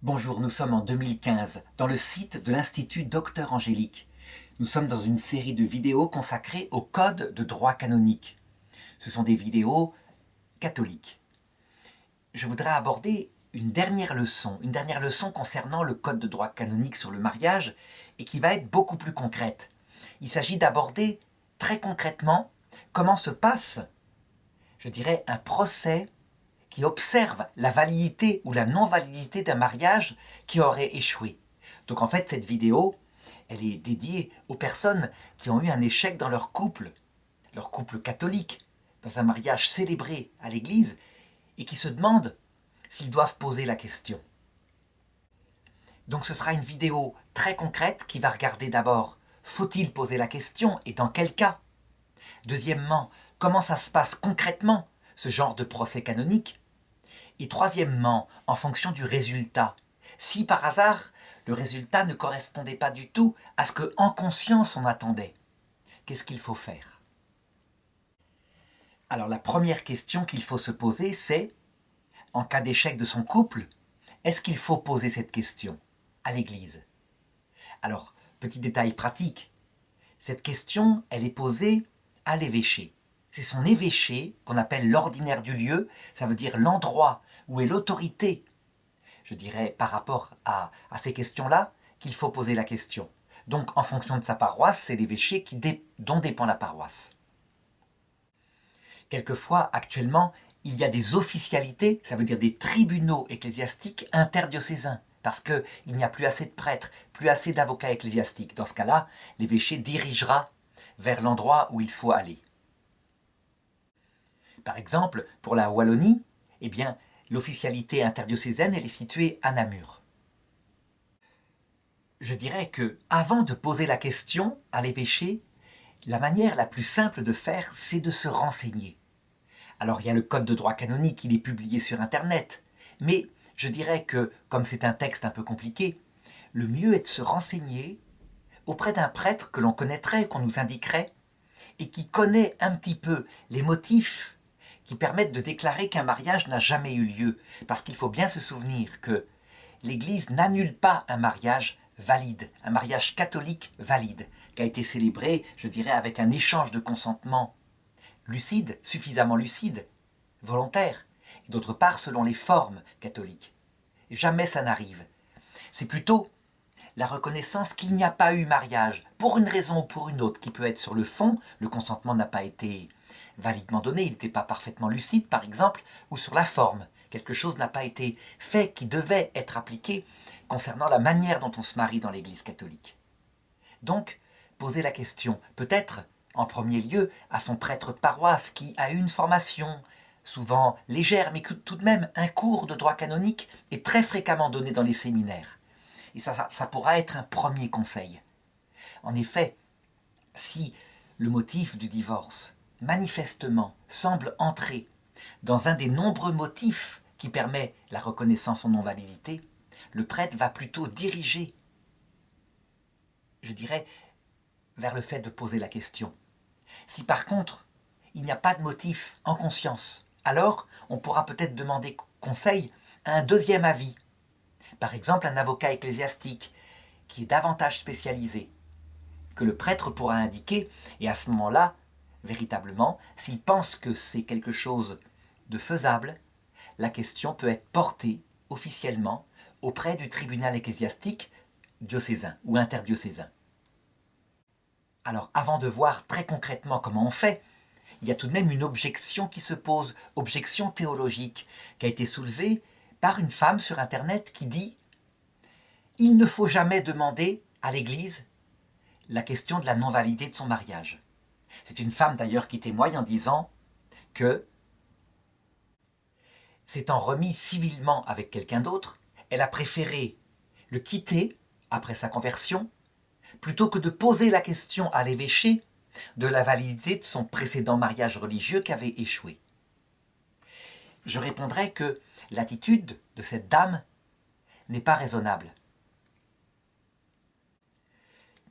Bonjour, nous sommes en 2015, dans le site de l'Institut Docteur Angélique. Nous sommes dans une série de vidéos consacrées au code de droit canonique. Ce sont des vidéos catholiques. Je voudrais aborder une dernière leçon concernant le code de droit canonique sur le mariage et qui va être beaucoup plus concrète. Il s'agit d'aborder très concrètement comment se passe, je dirais, un procès qui observe la validité ou la non-validité d'un mariage qui aurait échoué. Donc en fait, cette vidéo, elle est dédiée aux personnes qui ont eu un échec dans leur couple catholique, dans un mariage célébré à l'église, et qui se demandent s'ils doivent poser la question. Donc ce sera une vidéo très concrète qui va regarder d'abord, faut-il poser la question et dans quel cas? Deuxièmement, comment ça se passe concrètement, ce genre de procès canonique? Et troisièmement, en fonction du résultat, si par hasard le résultat ne correspondait pas du tout à ce que en conscience on attendait, qu'est-ce qu'il faut faire? Alors la première question qu'il faut se poser, c'est, en cas d'échec de son couple, est-ce qu'il faut poser cette question à l'église? Alors, petit détail pratique, cette question, elle est posée à l'évêché. C'est son évêché, qu'on appelle l'ordinaire du lieu, ça veut dire l'endroit où est l'autorité, je dirais, par rapport à ces questions-là, qu'il faut poser la question. Donc, en fonction de sa paroisse, c'est l'évêché dont dépend la paroisse. Quelquefois, actuellement, il y a des officialités, ça veut dire des tribunaux ecclésiastiques interdiocésains, parce qu'il n'y a plus assez de prêtres, plus assez d'avocats ecclésiastiques. Dans ce cas-là, l'évêché dirigera vers l'endroit où il faut aller. Par exemple, pour la Wallonie, eh bien, l'officialité interdiocésaine, elle est située à Namur. Je dirais que, avant de poser la question à l'évêché, la manière la plus simple de faire, c'est de se renseigner. Alors, il y a le code de droit canonique, il est publié sur Internet, mais je dirais que, comme c'est un texte un peu compliqué, le mieux est de se renseigner auprès d'un prêtre que l'on connaîtrait, qu'on nous indiquerait, et qui connaît un petit peu les motifs qui permettent de déclarer qu'un mariage n'a jamais eu lieu. Parce qu'il faut bien se souvenir que l'Église n'annule pas un mariage valide, un mariage catholique valide, qui a été célébré, je dirais, avec un échange de consentement lucide, suffisamment lucide, volontaire, et d'autre part selon les formes catholiques. Jamais ça n'arrive. C'est plutôt la reconnaissance qu'il n'y a pas eu mariage, pour une raison ou pour une autre, qui peut être sur le fond, le consentement n'a pas été validement donné, il n'était pas parfaitement lucide par exemple, ou sur la forme, quelque chose n'a pas été fait qui devait être appliqué concernant la manière dont on se marie dans l'Église catholique. Donc, poser la question, peut-être en premier lieu à son prêtre de paroisse qui a eu une formation, souvent légère, mais tout de même un cours de droit canonique est très fréquemment donné dans les séminaires. Et ça pourra être un premier conseil. En effet, si le motif du divorce, manifestement, semble entrer dans un des nombreux motifs qui permet la reconnaissance en non-validité, le prêtre va plutôt diriger, je dirais, vers le fait de poser la question. Si par contre, il n'y a pas de motif en conscience, alors on pourra peut-être demander conseil à un deuxième avis. Par exemple, un avocat ecclésiastique qui est davantage spécialisé, que le prêtre pourra indiquer, et à ce moment-là, véritablement, s'il pense que c'est quelque chose de faisable, la question peut être portée officiellement auprès du tribunal ecclésiastique diocésain ou interdiocésain. Alors, avant de voir très concrètement comment on fait, il y a tout de même une objection qui se pose, objection théologique, qui a été soulevée par une femme sur Internet qui dit « Il ne faut jamais demander à l'Église la question de la non-validité de son mariage. » C'est une femme d'ailleurs qui témoigne en disant que, s'étant remis civilement avec quelqu'un d'autre, elle a préféré le quitter après sa conversion, plutôt que de poser la question à l'évêché de la validité de son précédent mariage religieux qui avait échoué. Je répondrai que l'attitude de cette dame n'est pas raisonnable.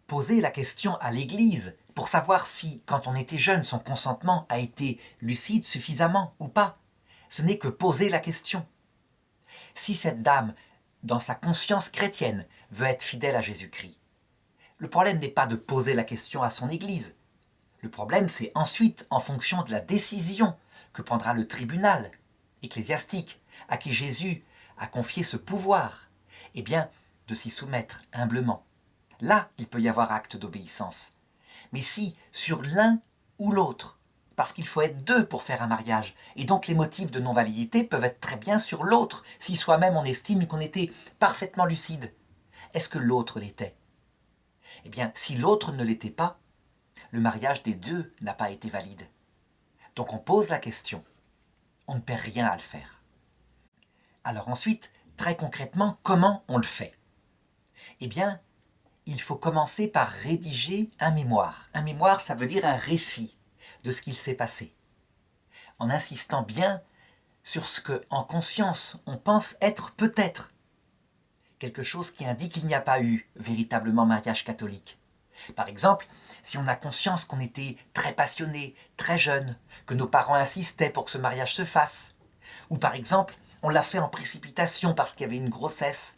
Poser la question à l'Église pour savoir si, quand on était jeune, son consentement a été lucide suffisamment ou pas, ce n'est que poser la question. Si cette dame dans sa conscience chrétienne, veut être fidèle à Jésus-Christ. Le problème n'est pas de poser la question à son Église. Le problème, c'est ensuite, en fonction de la décision que prendra le tribunal ecclésiastique, à qui Jésus a confié ce pouvoir, eh bien, de s'y soumettre humblement. Là, il peut y avoir acte d'obéissance. Mais si, sur l'un ou l'autre, parce qu'il faut être deux pour faire un mariage, et donc les motifs de non-validité peuvent être très bien sur l'autre, si soi-même on estime qu'on était parfaitement lucide. Est-ce que l'autre l'était? Eh bien, si l'autre ne l'était pas, le mariage des deux n'a pas été valide. Donc on pose la question. On ne perd rien à le faire. Alors ensuite, très concrètement, comment on le fait? Eh bien, il faut commencer par rédiger un mémoire. Un mémoire, ça veut dire un récit de ce qu'il s'est passé. En insistant bien sur ce que, en conscience, on pense être peut-être quelque chose qui indique qu'il n'y a pas eu véritablement mariage catholique. Par exemple, si on a conscience qu'on était très passionné, très jeune, que nos parents insistaient pour que ce mariage se fasse, ou par exemple, on l'a fait en précipitation parce qu'il y avait une grossesse,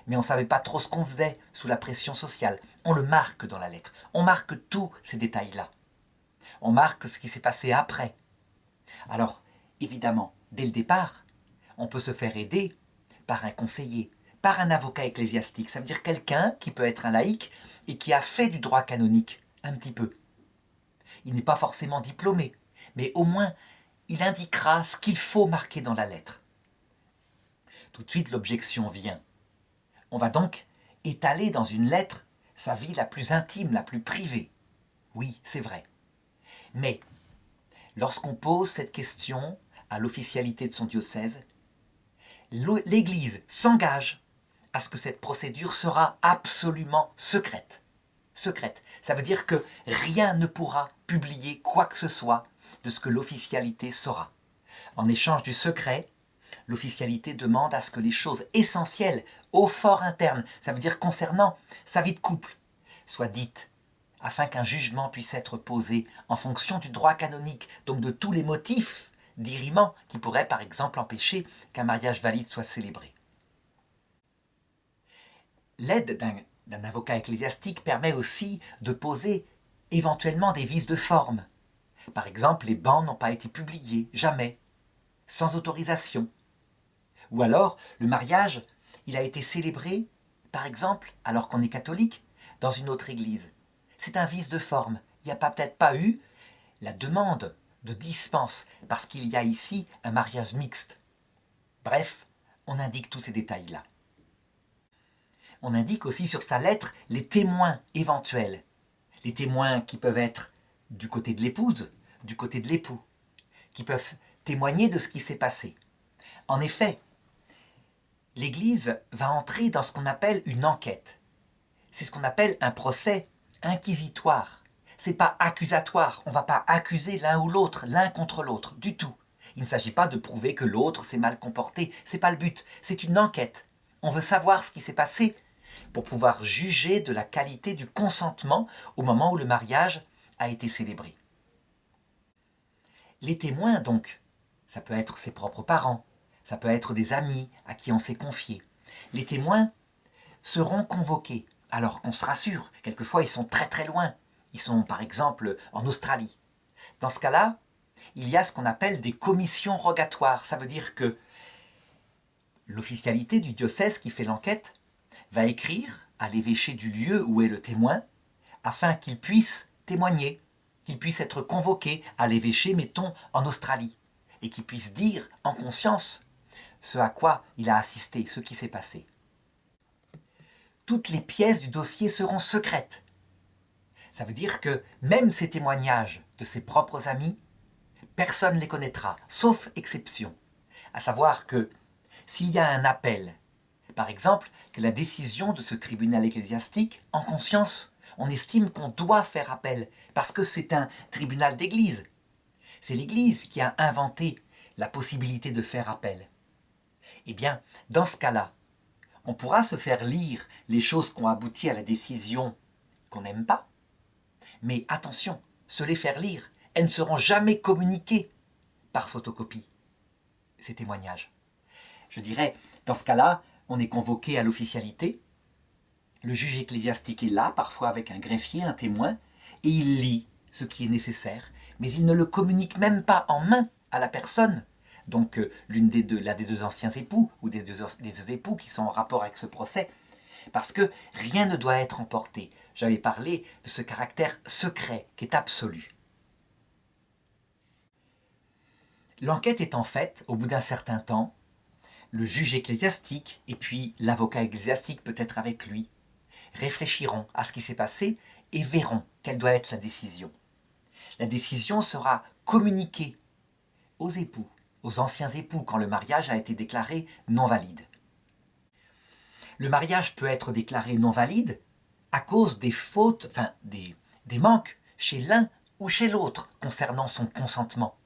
mais on ne savait pas trop ce qu'on faisait sous la pression sociale. On le marque dans la lettre. On marque tous ces détails-là. On marque ce qui s'est passé après. Alors, évidemment, dès le départ, on peut se faire aider par un conseiller, par un avocat ecclésiastique. Ça veut dire quelqu'un qui peut être un laïc et qui a fait du droit canonique un petit peu. Il n'est pas forcément diplômé, mais au moins, il indiquera ce qu'il faut marquer dans la lettre. Tout de suite, l'objection vient. On va donc étaler dans une lettre sa vie la plus intime, la plus privée. Oui, c'est vrai. Mais lorsqu'on pose cette question à l'officialité de son diocèse, l'Église s'engage à ce que cette procédure sera absolument secrète. Secrète, ça veut dire que rien ne pourra publier quoi que ce soit de ce que l'officialité saura. En échange du secret, l'officialité demande à ce que les choses essentielles au fort interne, ça veut dire concernant sa vie de couple, soient dites, afin qu'un jugement puisse être posé en fonction du droit canonique, donc de tous les motifs dirimants qui pourraient par exemple empêcher qu'un mariage valide soit célébré. L'aide d'un avocat ecclésiastique permet aussi de poser éventuellement des vices de forme. Par exemple, les bans n'ont pas été publiés, jamais, sans autorisation. Ou alors, le mariage, il a été célébré, par exemple, alors qu'on est catholique, dans une autre église. C'est un vice de forme. Il n'y a peut-être pas eu la demande de dispense, parce qu'il y a ici un mariage mixte. Bref, on indique tous ces détails-là. On indique aussi sur sa lettre les témoins éventuels. Les témoins qui peuvent être du côté de l'épouse, du côté de l'époux, qui peuvent témoigner de ce qui s'est passé. En effet, l'Église va entrer dans ce qu'on appelle une enquête. C'est ce qu'on appelle un procès inquisitoire. C'est pas accusatoire, on ne va pas accuser l'un ou l'autre, l'un contre l'autre, du tout. Il ne s'agit pas de prouver que l'autre s'est mal comporté, c'est pas le but, c'est une enquête. On veut savoir ce qui s'est passé pour pouvoir juger de la qualité du consentement au moment où le mariage a été célébré. Les témoins, donc, ça peut être ses propres parents, ça peut être des amis à qui on s'est confié. Les témoins seront convoqués, alors qu'on se rassure, quelquefois ils sont très très loin, ils sont par exemple en Australie. Dans ce cas-là, il y a ce qu'on appelle des commissions rogatoires, ça veut dire que l'officialité du diocèse qui fait l'enquête va écrire à l'évêché du lieu où est le témoin, afin qu'il puisse témoigner, qu'il puisse être convoqué à l'évêché, mettons, en Australie, et qu'il puisse dire en conscience ce à quoi il a assisté, ce qui s'est passé. Toutes les pièces du dossier seront secrètes. Ça veut dire que même ces témoignages de ses propres amis, personne ne les connaîtra, sauf exception. À savoir que s'il y a un appel, par exemple, que la décision de ce tribunal ecclésiastique, en conscience, on estime qu'on doit faire appel, parce que c'est un tribunal d'église. C'est l'Église qui a inventé la possibilité de faire appel. Eh bien, dans ce cas-là, on pourra se faire lire les choses qui ont abouti à la décision qu'on n'aime pas, mais attention, se les faire lire, elles ne seront jamais communiquées par photocopie, ces témoignages. Je dirais, dans ce cas-là, on est convoqué à l'officialité. Le juge ecclésiastique est là, parfois avec un greffier, un témoin, et il lit ce qui est nécessaire, mais il ne le communique même pas en main à la personne. Donc l'un des deux anciens époux, ou des deux époux qui sont en rapport avec ce procès, parce que rien ne doit être emporté. J'avais parlé de ce caractère secret qui est absolu. L'enquête étant faite, au bout d'un certain temps, le juge ecclésiastique et puis l'avocat ecclésiastique peut-être avec lui réfléchiront à ce qui s'est passé et verront quelle doit être la décision. La décision sera communiquée aux époux, aux anciens époux, quand le mariage a été déclaré non valide. Le mariage peut être déclaré non valide à cause des fautes, des manques chez l'un ou chez l'autre concernant son consentement.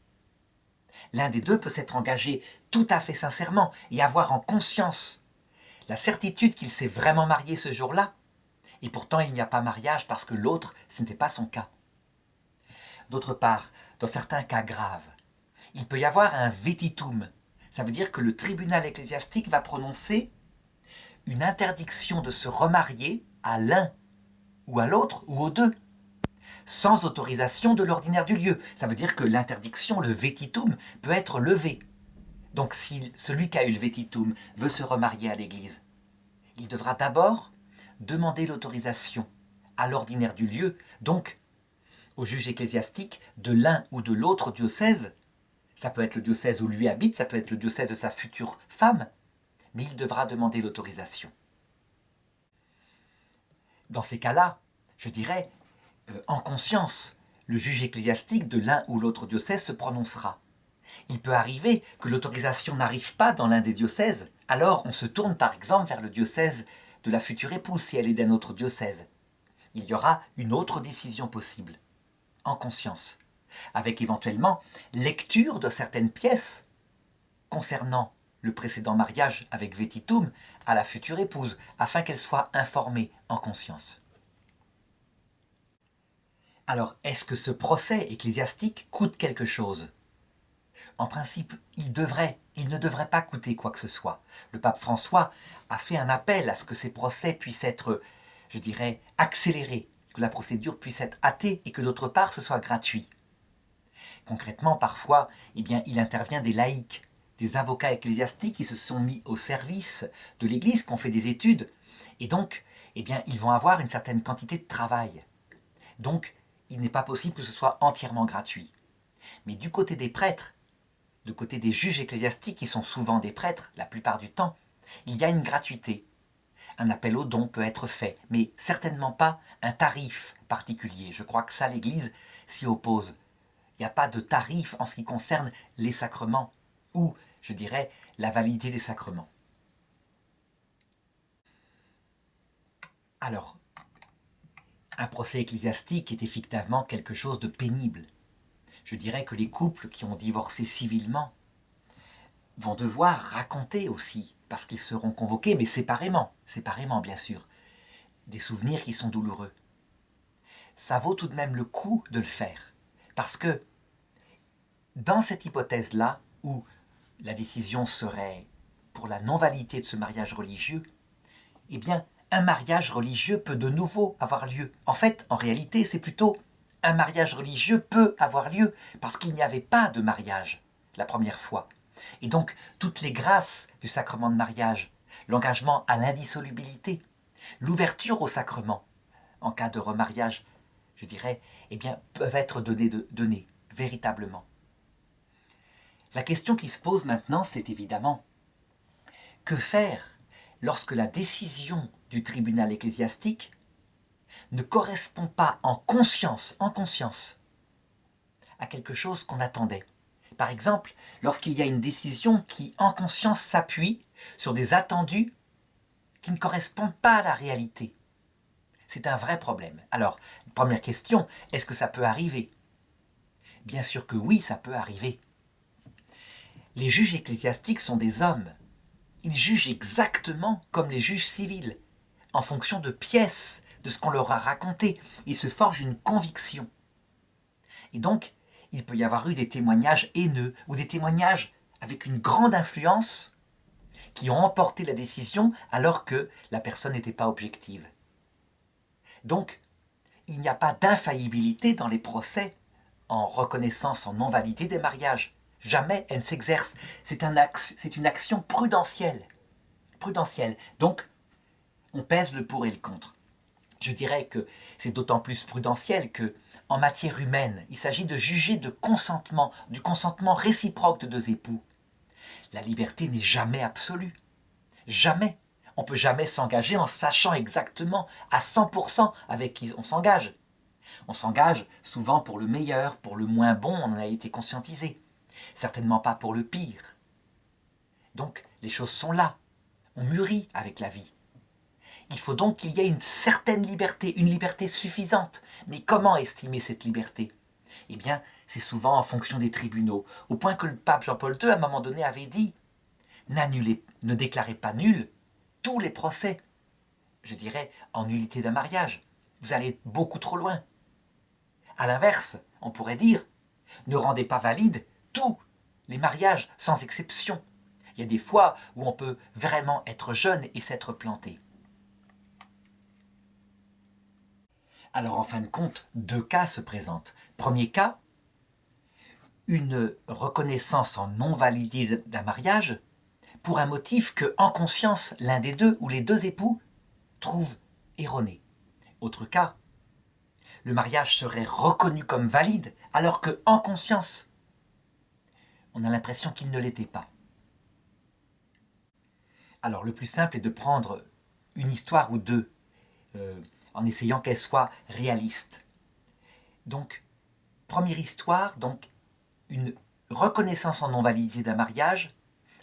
L'un des deux peut s'être engagé tout à fait sincèrement et avoir en conscience la certitude qu'il s'est vraiment marié ce jour-là, et pourtant il n'y a pas mariage parce que l'autre, ce n'était pas son cas. D'autre part, dans certains cas graves, il peut y avoir un vetitum. Ça veut dire que le tribunal ecclésiastique va prononcer une interdiction de se remarier à l'un ou à l'autre ou aux deux, sans autorisation de l'ordinaire du lieu. Ça veut dire que l'interdiction, le vetitum, peut être levé. Donc si celui qui a eu le vetitum veut se remarier à l'église, il devra d'abord demander l'autorisation à l'ordinaire du lieu, donc au juge ecclésiastique de l'un ou de l'autre diocèse. Ça peut être le diocèse où lui habite, ça peut être le diocèse de sa future femme, mais il devra demander l'autorisation. Dans ces cas-là, je dirais, en conscience, le juge ecclésiastique de l'un ou l'autre diocèse se prononcera. Il peut arriver que l'autorisation n'arrive pas dans l'un des diocèses, alors on se tourne par exemple vers le diocèse de la future épouse si elle est d'un autre diocèse. Il y aura une autre décision possible, en conscience, avec éventuellement lecture de certaines pièces concernant le précédent mariage avec vetitum à la future épouse, afin qu'elle soit informée en conscience. Alors, est-ce que ce procès ecclésiastique coûte quelque chose ? En principe, il ne devrait pas coûter quoi que ce soit. Le pape François a fait un appel à ce que ces procès puissent être, je dirais, accélérés, que la procédure puisse être hâtée et que d'autre part ce soit gratuit. Concrètement, parfois, il intervient des laïcs, des avocats ecclésiastiques qui se sont mis au service de l'Église, qui ont fait des études, et donc, ils vont avoir une certaine quantité de travail. Donc, il n'est pas possible que ce soit entièrement gratuit. Mais du côté des prêtres, du côté des juges ecclésiastiques, qui sont souvent des prêtres, la plupart du temps, il y a une gratuité. Un appel aux dons peut être fait, mais certainement pas un tarif particulier. Je crois que ça, l'Église s'y oppose. Il n'y a pas de tarif en ce qui concerne les sacrements, ou, je dirais, la validité des sacrements. Alors, un procès ecclésiastique est effectivement quelque chose de pénible. Je dirais que les couples qui ont divorcé civilement vont devoir raconter aussi, parce qu'ils seront convoqués, mais séparément bien sûr, des souvenirs qui sont douloureux. Ça vaut tout de même le coup de le faire, parce que dans cette hypothèse-là, où la décision serait pour la non-validité de ce mariage religieux, un mariage religieux peut de nouveau avoir lieu. En fait, en réalité, c'est plutôt un mariage religieux peut avoir lieu, parce qu'il n'y avait pas de mariage la première fois. Et donc, toutes les grâces du sacrement de mariage, l'engagement à l'indissolubilité, l'ouverture au sacrement, en cas de remariage, je dirais, peuvent être données véritablement. La question qui se pose maintenant, c'est évidemment, que faire lorsque la décision du tribunal ecclésiastique ne correspond pas en conscience, à quelque chose qu'on attendait. Par exemple, lorsqu'il y a une décision qui, en conscience, s'appuie sur des attendus qui ne correspondent pas à la réalité. C'est un vrai problème. Alors, première question, est-ce que ça peut arriver ? Bien sûr que oui, ça peut arriver. Les juges ecclésiastiques sont des hommes. Ils jugent exactement comme les juges civils, en fonction de pièces, de ce qu'on leur a raconté. Ils se forgent une conviction. Et donc, il peut y avoir eu des témoignages haineux ou des témoignages avec une grande influence qui ont emporté la décision alors que la personne n'était pas objective. Donc, il n'y a pas d'infaillibilité dans les procès en reconnaissance en non-validité des mariages. Jamais elle ne s'exerce. C'est une action prudentielle. Donc, on pèse le pour et le contre. Je dirais que c'est d'autant plus prudentiel que, en matière humaine, il s'agit de juger du consentement réciproque de deux époux. La liberté n'est jamais absolue. Jamais. On ne peut jamais s'engager en sachant exactement à 100% avec qui on s'engage. On s'engage souvent pour le meilleur, pour le moins bon, on en a été conscientisé. Certainement pas pour le pire. Donc, les choses sont là. On mûrit avec la vie. Il faut donc qu'il y ait une certaine liberté, une liberté suffisante. Mais comment estimer cette liberté? Eh bien, c'est souvent en fonction des tribunaux, au point que le pape Jean-Paul II, à un moment donné, avait dit « Ne déclarez pas nul tous les procès, je dirais, en nullité d'un mariage. Vous allez beaucoup trop loin. » À l'inverse, on pourrait dire « Ne rendez pas valide tous les mariages, sans exception. » Il y a des fois où on peut vraiment être jeune et s'être planté. Alors en fin de compte, deux cas se présentent. Premier cas, une reconnaissance en non-validité d'un mariage pour un motif que, en conscience, l'un des deux ou les deux époux trouvent erroné. Autre cas, le mariage serait reconnu comme valide alors que, en conscience, on a l'impression qu'il ne l'était pas. Alors le plus simple est de prendre une histoire ou deux en essayant qu'elle soit réaliste. Donc, première histoire, donc une reconnaissance en non-validité d'un mariage,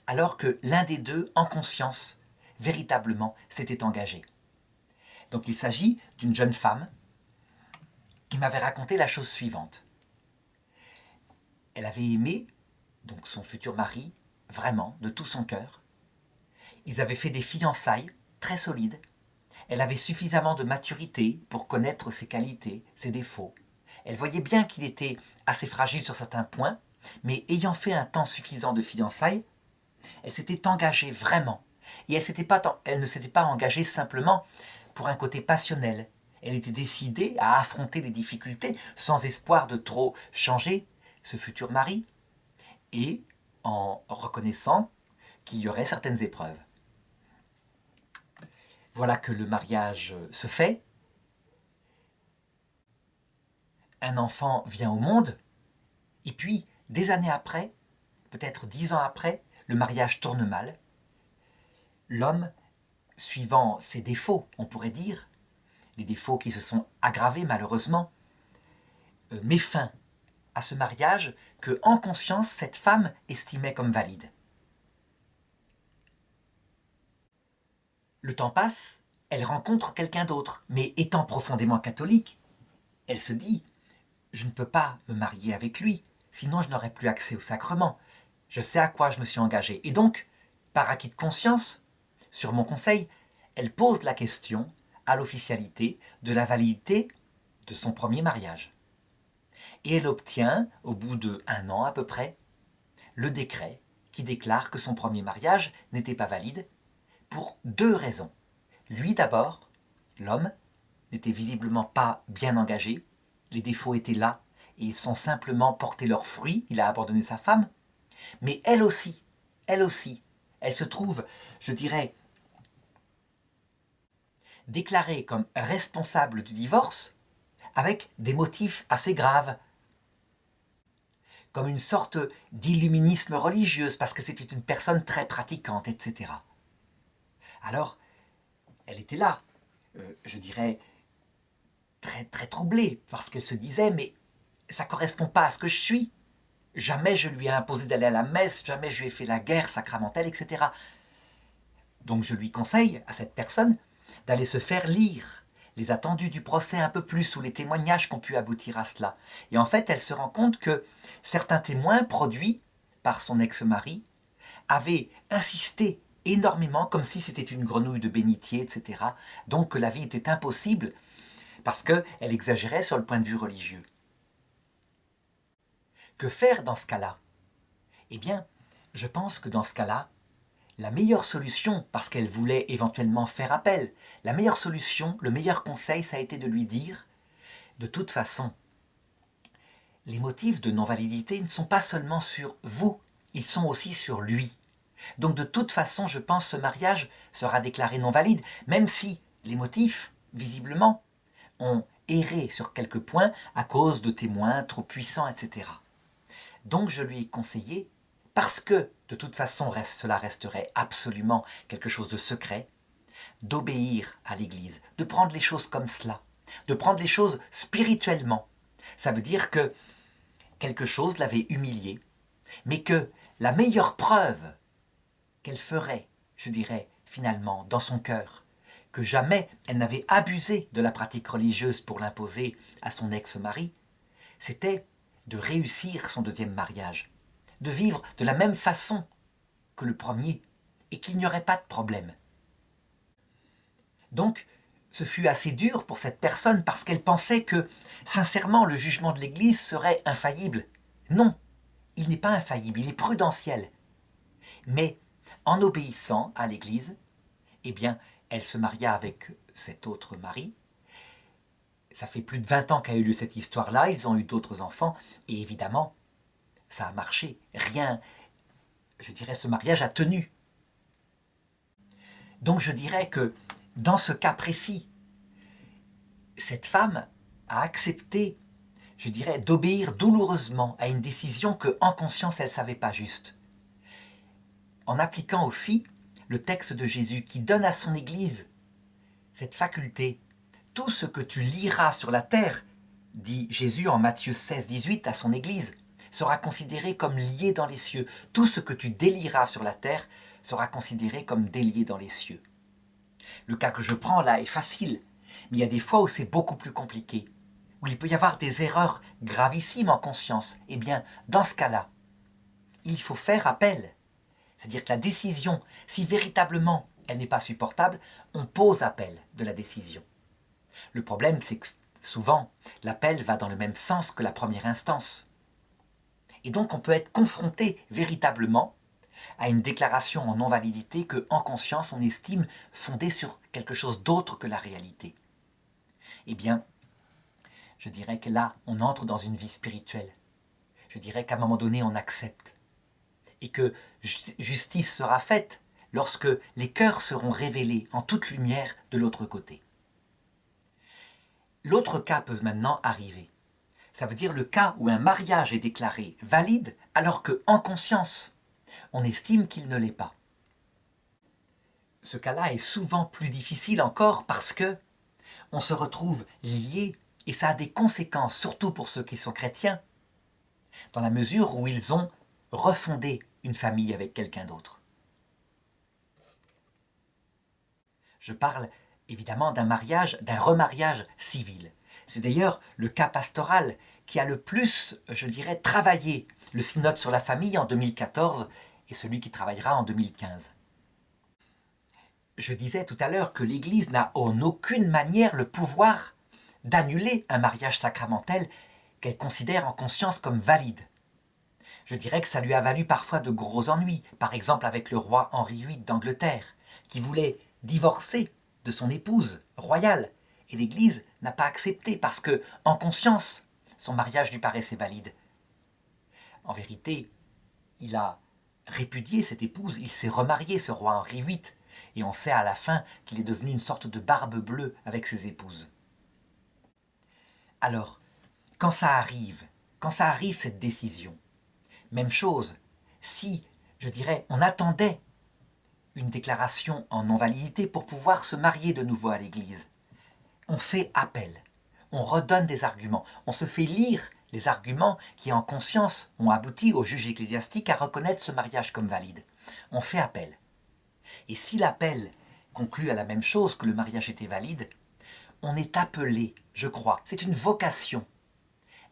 alors que l'un des deux, en conscience, véritablement s'était engagé. Donc il s'agit d'une jeune femme qui m'avait raconté la chose suivante. Elle avait aimé donc son futur mari, vraiment, de tout son cœur. Ils avaient fait des fiançailles très solides. Elle avait suffisamment de maturité pour connaître ses qualités, ses défauts. Elle voyait bien qu'il était assez fragile sur certains points, mais ayant fait un temps suffisant de fiançailles, elle s'était engagée vraiment. Et elle ne s'était pas engagée simplement pour un côté passionnel. Elle était décidée à affronter les difficultés sans espoir de trop changer ce futur mari et en reconnaissant qu'il y aurait certaines épreuves. Voilà que le mariage se fait. Un enfant vient au monde et puis, des années après, peut-être 10 ans après, le mariage tourne mal. L'homme, suivant ses défauts, on pourrait dire, les défauts qui se sont aggravés malheureusement, met fin à ce mariage que, en conscience, cette femme estimait comme valide. Le temps passe, elle rencontre quelqu'un d'autre, mais étant profondément catholique, elle se dit « Je ne peux pas me marier avec lui, sinon je n'aurai plus accès au sacrement. Je sais à quoi je me suis engagée. » Et donc, par acquis de conscience, sur mon conseil, elle pose la question à l'officialité de la validité de son premier mariage. Et elle obtient, au bout d'1 an à peu près, le décret qui déclare que son premier mariage n'était pas valide pour 2 raisons. Lui d'abord, l'homme, n'était visiblement pas bien engagé, les défauts étaient là et ils sont simplement porté leurs fruits, il a abandonné sa femme, mais elle aussi, elle se trouve, je dirais, déclarée comme responsable du divorce avec des motifs assez graves, comme une sorte d'illuminisme religieuse, parce que c'était une personne très pratiquante, etc. Alors, elle était là, je dirais, très, très troublée, parce qu'elle se disait, mais ça ne correspond pas à ce que je suis. Jamais je lui ai imposé d'aller à la messe, jamais je lui ai fait la guerre sacramentelle, etc. Donc je lui conseille, à cette personne, d'aller se faire lire les attendus du procès un peu plus, ou les témoignages qui ont pu aboutir à cela. Et en fait, elle se rend compte que certains témoins produits par son ex-mari avaient insisté énormément, comme si c'était une grenouille de bénitier, etc. Donc que la vie était impossible, parce qu'elle exagérait sur le point de vue religieux. Que faire dans ce cas-là? Eh bien, je pense que dans ce cas-là, la meilleure solution, parce qu'elle voulait éventuellement faire appel, la meilleure solution, le meilleur conseil, ça a été de lui dire, de toute façon, les motifs de non-validité ne sont pas seulement sur vous, ils sont aussi sur lui. Donc de toute façon, je pense que ce mariage sera déclaré non valide, même si les motifs, visiblement, ont erré sur quelques points à cause de témoins trop puissants, etc. Donc je lui ai conseillé, parce que de toute façon cela resterait absolument quelque chose de secret, d'obéir à l'Église, de prendre les choses comme cela, de prendre les choses spirituellement. Ça veut dire que quelque chose l'avait humiliée, mais que la meilleure preuve qu'elle ferait, je dirais, finalement, dans son cœur, que jamais elle n'avait abusé de la pratique religieuse pour l'imposer à son ex-mari, c'était de réussir son deuxième mariage, de vivre de la même façon que le premier, et qu'il n'y aurait pas de problème. Donc, ce fut assez dur pour cette personne parce qu'elle pensait que, sincèrement, le jugement de l'Église serait infaillible. Non, il n'est pas infaillible, il est prudentiel. Mais en obéissant à l'Église, eh bien, elle se maria avec cet autre mari. Ça fait plus de 20 ans qu'a eu lieu cette histoire-là, ils ont eu d'autres enfants, et évidemment, ça a marché. Rien, je dirais, ce mariage a tenu. Donc je dirais que, dans ce cas précis, cette femme a accepté, je dirais, d'obéir douloureusement à une décision que, en conscience, elle ne savait pas juste. En appliquant aussi le texte de Jésus qui donne à son Église cette faculté. Tout ce que tu liras sur la terre, dit Jésus en Matthieu 16, 18 à son Église, sera considéré comme lié dans les cieux. Tout ce que tu délieras sur la terre sera considéré comme délié dans les cieux. Le cas que je prends là est facile, mais il y a des fois où c'est beaucoup plus compliqué, où il peut y avoir des erreurs gravissimes en conscience. Eh bien, dans ce cas-là, il faut faire appel. C'est-à-dire que la décision, si véritablement elle n'est pas supportable, on pose appel de la décision. Le problème, c'est que souvent, l'appel va dans le même sens que la première instance. Et donc, on peut être confronté véritablement à une déclaration en non-validité que, en conscience, on estime fondée sur quelque chose d'autre que la réalité. Eh bien, je dirais que là, on entre dans une vie spirituelle. Je dirais qu'à un moment donné, on accepte. Et que justice sera faite lorsque les cœurs seront révélés en toute lumière de l'autre côté. L'autre cas peut maintenant arriver. Ça veut dire le cas où un mariage est déclaré valide alors qu'en conscience, on estime qu'il ne l'est pas. Ce cas-là est souvent plus difficile encore parce que on se retrouve lié et ça a des conséquences, surtout pour ceux qui sont chrétiens, dans la mesure où ils ont refondé une famille avec quelqu'un d'autre. Je parle évidemment d'un mariage, d'un remariage civil. C'est d'ailleurs le cas pastoral qui a le plus, je dirais, travaillé le synode sur la famille en 2014 et celui qui travaillera en 2015. Je disais tout à l'heure que l'Église n'a en aucune manière le pouvoir d'annuler un mariage sacramentel qu'elle considère en conscience comme valide. Je dirais que ça lui a valu parfois de gros ennuis, par exemple avec le roi Henri VIII d'Angleterre, qui voulait divorcer de son épouse royale, et l'Église n'a pas accepté parce que, en conscience, son mariage lui paraissait valide. En vérité, il a répudié cette épouse, il s'est remarié, ce roi Henri VIII, et on sait à la fin qu'il est devenu une sorte de barbe bleue avec ses épouses. Alors, quand ça arrive cette décision, même chose, si, je dirais, on attendait une déclaration en non-validité pour pouvoir se marier de nouveau à l'Église, on fait appel, on redonne des arguments, on se fait lire les arguments qui, en conscience, ont abouti au juge ecclésiastique à reconnaître ce mariage comme valide. On fait appel. Et si l'appel conclut à la même chose que le mariage était valide, on est appelé, je crois, c'est une vocation,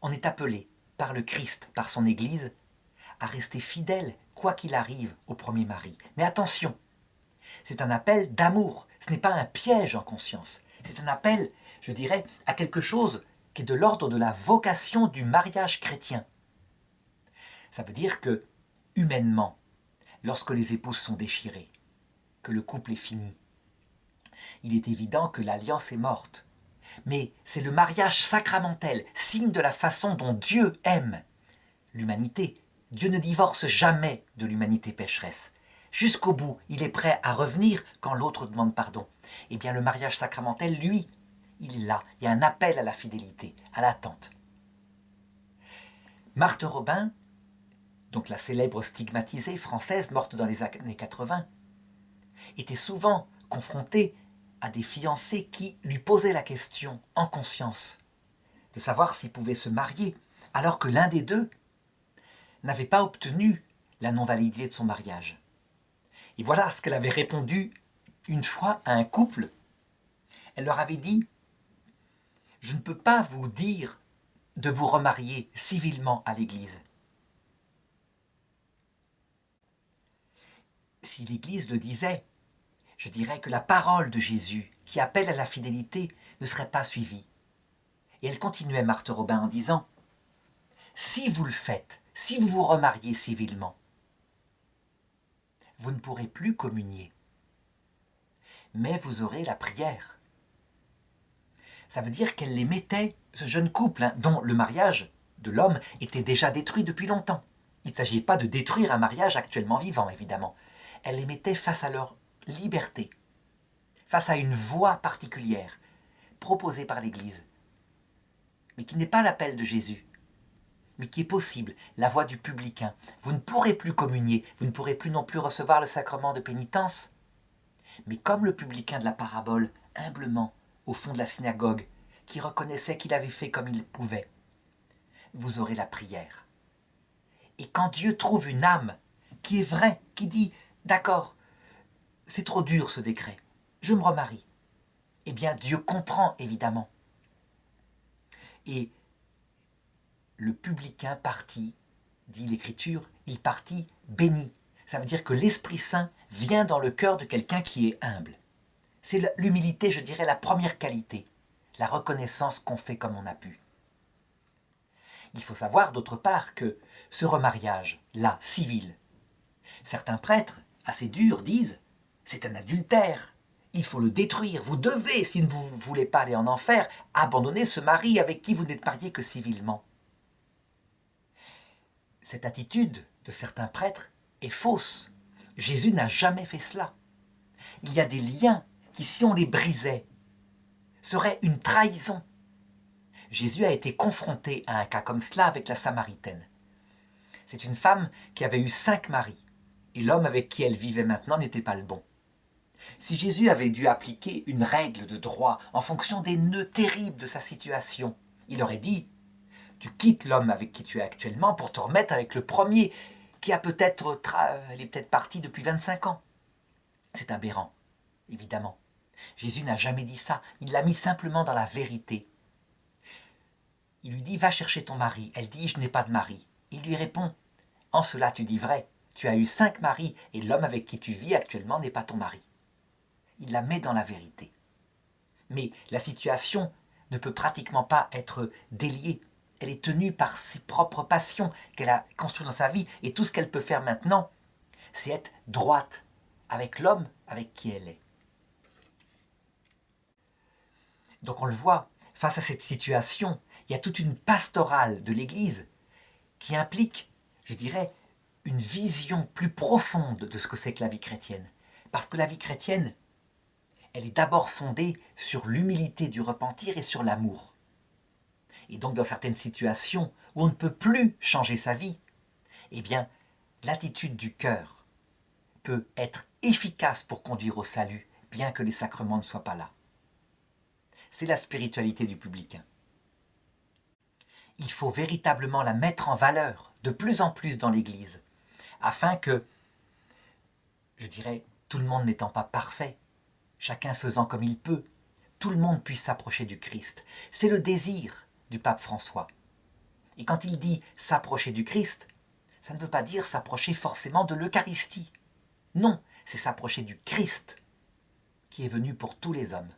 on est appelé par le Christ, par son Église, à rester fidèle, quoi qu'il arrive, au premier mari. Mais attention, c'est un appel d'amour, ce n'est pas un piège en conscience. C'est un appel, je dirais, à quelque chose qui est de l'ordre de la vocation du mariage chrétien. Ça veut dire que, humainement, lorsque les épouses sont déchirées, que le couple est fini. Il est évident que l'alliance est morte. Mais c'est le mariage sacramentel, signe de la façon dont Dieu aime l'humanité. Dieu ne divorce jamais de l'humanité pécheresse. Jusqu'au bout, il est prêt à revenir quand l'autre demande pardon. Eh bien, le mariage sacramentel, lui, il est là. Il y a un appel à la fidélité, à l'attente. Marthe Robin, donc la célèbre stigmatisée française morte dans les années 80, était souvent confrontée à des fiancés qui lui posaient la question, en conscience, de savoir s'ils pouvaient se marier, alors que l'un des deux n'avait pas obtenu la non-validité de son mariage. Et voilà ce qu'elle avait répondu une fois à un couple. Elle leur avait dit « Je ne peux pas vous dire de vous remarier civilement à l'Église. Si l'Église le disait, je dirais que la parole de Jésus, qui appelle à la fidélité, ne serait pas suivie. » Et elle continuait, Marthe Robin, en disant « Si vous le faites, si vous vous remariez civilement, vous ne pourrez plus communier, mais vous aurez la prière. » Ça veut dire qu'elle les mettait, ce jeune couple, dont le mariage de l'homme était déjà détruit depuis longtemps. Il ne s'agit pas de détruire un mariage actuellement vivant, évidemment. Elle les mettait face à leur liberté, face à une voie particulière, proposée par l'Église, mais qui n'est pas l'appel de Jésus, mais qui est possible, la voie du publicain. Vous ne pourrez plus communier, vous ne pourrez plus non plus recevoir le sacrement de pénitence, mais comme le publicain de la parabole, humblement, au fond de la synagogue, qui reconnaissait qu'il avait fait comme il pouvait, vous aurez la prière. Et quand Dieu trouve une âme qui est vraie, qui dit « D'accord, c'est trop dur ce décret, je me remarie », eh bien Dieu comprend évidemment. Et le publicain partit, dit l'Écriture, il partit béni. Ça veut dire que l'Esprit Saint vient dans le cœur de quelqu'un qui est humble. C'est l'humilité, je dirais, la première qualité, la reconnaissance qu'on fait comme on a pu. Il faut savoir d'autre part que ce remariage, là, civil, certains prêtres, assez durs, disent « c'est un adultère, il faut le détruire, vous devez, si vous ne voulez pas aller en enfer, abandonner ce mari avec qui vous n'êtes marié que civilement. » Cette attitude de certains prêtres est fausse. Jésus n'a jamais fait cela. Il y a des liens qui, si on les brisait, seraient une trahison. Jésus a été confronté à un cas comme cela avec la Samaritaine. C'est une femme qui avait eu 5 maris, et l'homme avec qui elle vivait maintenant n'était pas le bon. Si Jésus avait dû appliquer une règle de droit en fonction des nœuds terribles de sa situation, il aurait dit « Tu quittes l'homme avec qui tu es actuellement pour te remettre avec le premier qui a peut-être elle est peut-être partie depuis 25 ans. » C'est aberrant, évidemment. Jésus n'a jamais dit ça, il l'a mis simplement dans la vérité. Il lui dit « Va chercher ton mari ». Elle dit « Je n'ai pas de mari ». Il lui répond « En cela tu dis vrai, tu as eu 5 maris et l'homme avec qui tu vis actuellement n'est pas ton mari. » Il la met dans la vérité. Mais la situation ne peut pratiquement pas être déliée. Elle est tenue par ses propres passions qu'elle a construites dans sa vie. Et tout ce qu'elle peut faire maintenant, c'est être droite avec l'homme avec qui elle est. Donc on le voit, face à cette situation, il y a toute une pastorale de l'Église qui implique, je dirais, une vision plus profonde de ce que c'est que la vie chrétienne. Parce que la vie chrétienne, elle est d'abord fondée sur l'humilité du repentir et sur l'amour. Et donc dans certaines situations où on ne peut plus changer sa vie, eh bien, l'attitude du cœur peut être efficace pour conduire au salut, bien que les sacrements ne soient pas là. C'est la spiritualité du publicain. Il faut véritablement la mettre en valeur de plus en plus dans l'Église, afin que, je dirais, tout le monde n'étant pas parfait, chacun faisant comme il peut, tout le monde puisse s'approcher du Christ. C'est le désir du pape François. Et quand il dit « s'approcher du Christ », ça ne veut pas dire s'approcher forcément de l'Eucharistie. Non, c'est s'approcher du Christ qui est venu pour tous les hommes.